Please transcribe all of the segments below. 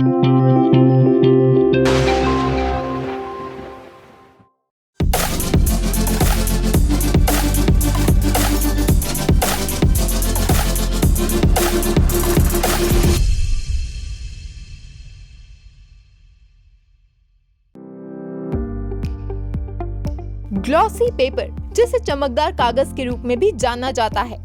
Glossy paper, जिसे चमकदार कागज के रूप में भी जाना जाता है,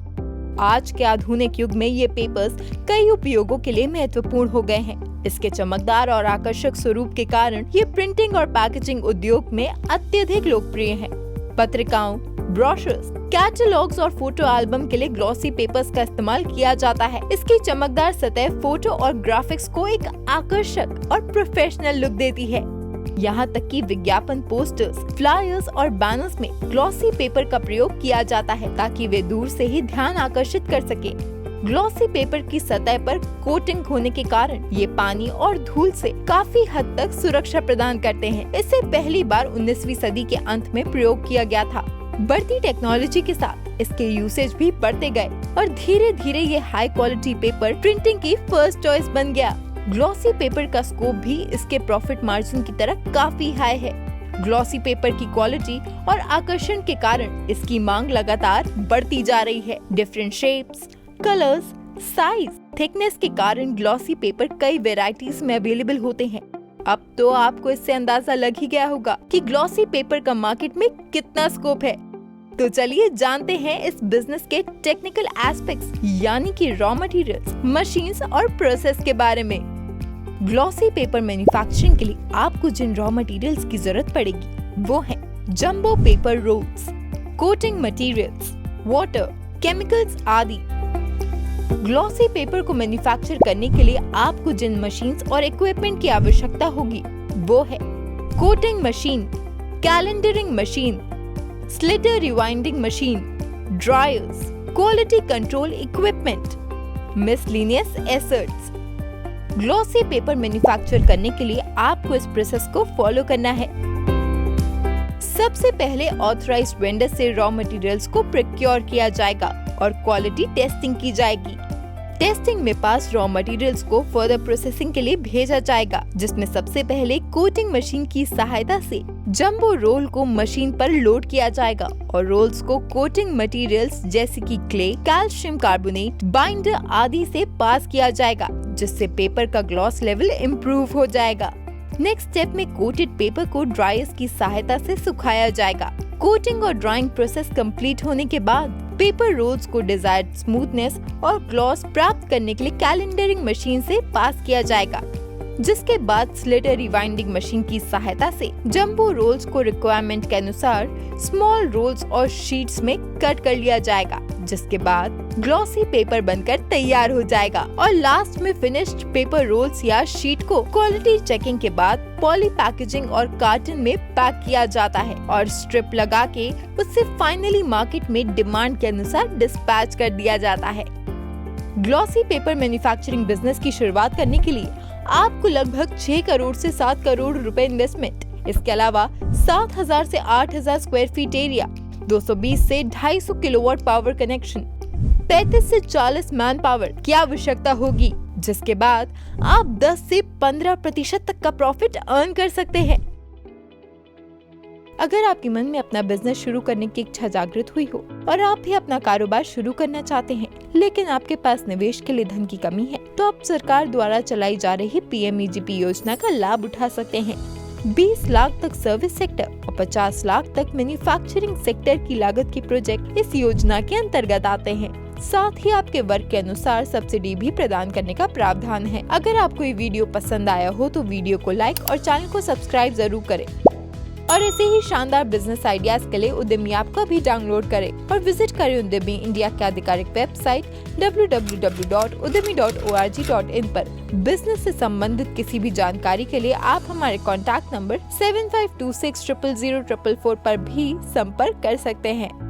आज के आधुनिक युग में ये पेपर्स कई उपयोगों के लिए महत्वपूर्ण हो गए हैं। इसके चमकदार और आकर्षक स्वरूप के कारण ये प्रिंटिंग और पैकेजिंग उद्योग में अत्यधिक लोकप्रिय हैं। पत्रिकाओं, ब्रोशर्स, कैटलॉग्स और फोटो एल्बम के लिए ग्लॉसी पेपर्स का इस्तेमाल किया जाता है। इसकी चमकदार सतह फोटो और ग्राफिक्स को एक आकर्षक और प्रोफेशनल लुक देती है। यहाँ तक कि विज्ञापन पोस्टर्स, फ्लायर्स और बैनर्स में ग्लॉसी पेपर का प्रयोग किया जाता है ताकि वे दूर से ही ध्यान आकर्षित कर सके। ग्लॉसी पेपर की सतह पर कोटिंग होने के कारण ये पानी और धूल से काफी हद तक सुरक्षा प्रदान करते हैं। इसे पहली बार 19वीं सदी के अंत में प्रयोग किया गया था। बढ़ती टेक्नोलॉजी के साथ इसके यूसेज भी बढ़ते गए और धीरे धीरे ये हाई क्वालिटी पेपर प्रिंटिंग की फर्स्ट चॉइस बन गया। ग्लॉसी पेपर का स्कोप भी इसके प्रॉफिट मार्जिन की तरह काफी हाई है। ग्लॉसी पेपर की क्वालिटी और आकर्षण के कारण इसकी मांग लगातार बढ़ती जा रही है। Different shapes, colours, size, thickness के कारण ग्लॉसी पेपर कई वेराइटीज में अवेलेबल होते हैं। अब तो आपको इससे अंदाजा लग ही गया होगा कि ग्लॉसी पेपर का मार्केट में कितना स्कोप है। तो चलिए जानते हैं इस बिजनेस के टेक्निकल एस्पेक्ट्स यानी कि रॉ मटेरियल्स, मशीन्स और प्रोसेस के बारे में। ग्लॉसी पेपर मैन्युफैक्चरिंग के लिए आपको जिन रॉ मटेरियल्स की जरूरत पड़ेगी वो हैं jumbo paper roles, coating materials, water, chemicals आदि। ग्लॉसी पेपर को मैन्युफैक्चर करने के लिए आपको जिन मशीन्स और इक्विपमेंट की आवश्यकता होगी वो है coating machine, calendering machine, slitter rewinding machine, dryers, quality control equipment, miscellaneous assets. Glossy paper manufacture करने के लिए आपको इस प्रोसेस को फॉलो करना है। सबसे पहले ऑथराइज्ड वेंडर से रॉ मटेरियल्स को प्रोक्योर किया जाएगा और क्वालिटी टेस्टिंग की जाएगी। टेस्टिंग में पास रॉ मटेरियल्स को फर्दर प्रोसेसिंग के लिए भेजा जाएगा, जिसमें सबसे पहले कोटिंग मशीन की सहायता से जंबो रोल को मशीन पर लोड किया जाएगा और रोल्स को कोटिंग मटेरियल्स जैसे कि क्ले, कैल्शियम कार्बोनेट, बाइंडर आदि से पास किया जाएगा, जिससे पेपर का ग्लॉस लेवल इम्प्रूव हो जाएगा। नेक्स्ट स्टेप में कोटेड पेपर को ड्रायर्स की सहायता से सुखाया जाएगा। कोटिंग और ड्राइंग प्रोसेस कंप्लीट होने के बाद पेपर रोल्स को डिजायर्ड स्मूथनेस और ग्लॉस प्राप्त करने के लिए कैलेंडरिंग मशीन से पास किया जाएगा, जिसके बाद स्लिटर रिवाइंडिंग मशीन की सहायता से जंबो रोल्स को रिक्वायरमेंट के अनुसार स्मॉल रोल्स और शीट्स में कट कर लिया जाएगा, जिसके बाद ग्लॉसी पेपर बनकर तैयार हो जाएगा। और लास्ट में फिनिश्ड पेपर रोल्स या शीट को क्वालिटी चेकिंग के बाद पॉली पैकेजिंग और कार्टन में पैक किया जाता है और स्ट्रिप लगा के उससे फाइनली मार्केट में डिमांड के अनुसार डिस्पैच कर दिया जाता है। ग्लॉसी पेपर मैन्युफैक्चरिंग बिजनेस की शुरुआत करने के लिए आपको लगभग 6 करोड़ से 7 करोड़ रुपए इन्वेस्टमेंट, इसके अलावा 7,000 से 8,000 स्क्वायर फीट एरिया, 220 से 250 किलोवाट पावर कनेक्शन, 35 से 40 मैन पावर की आवश्यकता होगी, जिसके बाद आप 10 से 15% तक का प्रॉफिट अर्न कर सकते हैं। अगर आपके मन में अपना बिजनेस शुरू करने की इच्छा जागृत हुई हो और आप भी अपना कारोबार शुरू करना चाहते हैं, लेकिन आपके पास निवेश के लिए धन की कमी है, तो आप सरकार द्वारा चलाई जा रही PMEGP योजना का लाभ उठा सकते हैं। 20 लाख तक सर्विस सेक्टर और 50 लाख तक मैन्युफैक्चरिंग सेक्टर की लागत के प्रोजेक्ट इस योजना के अंतर्गत आते हैं। साथ ही आपके वर्ग के अनुसार सब्सिडी भी प्रदान करने का प्रावधान है। अगर आपको ये वीडियो पसंद आया हो तो वीडियो को लाइक और चैनल को सब्सक्राइब जरूर करें और ऐसे ही शानदार बिजनेस आइडियाज के लिए उद्यमी ऐप को भी डाउनलोड करें और विजिट करें उद्यमी इंडिया की आधिकारिक वेबसाइट www.udemy.org.in पर। बिजनेस से संबंधित किसी भी जानकारी के लिए आप हमारे कॉन्टैक्ट नंबर 7526000444 पर भी संपर्क कर सकते हैं।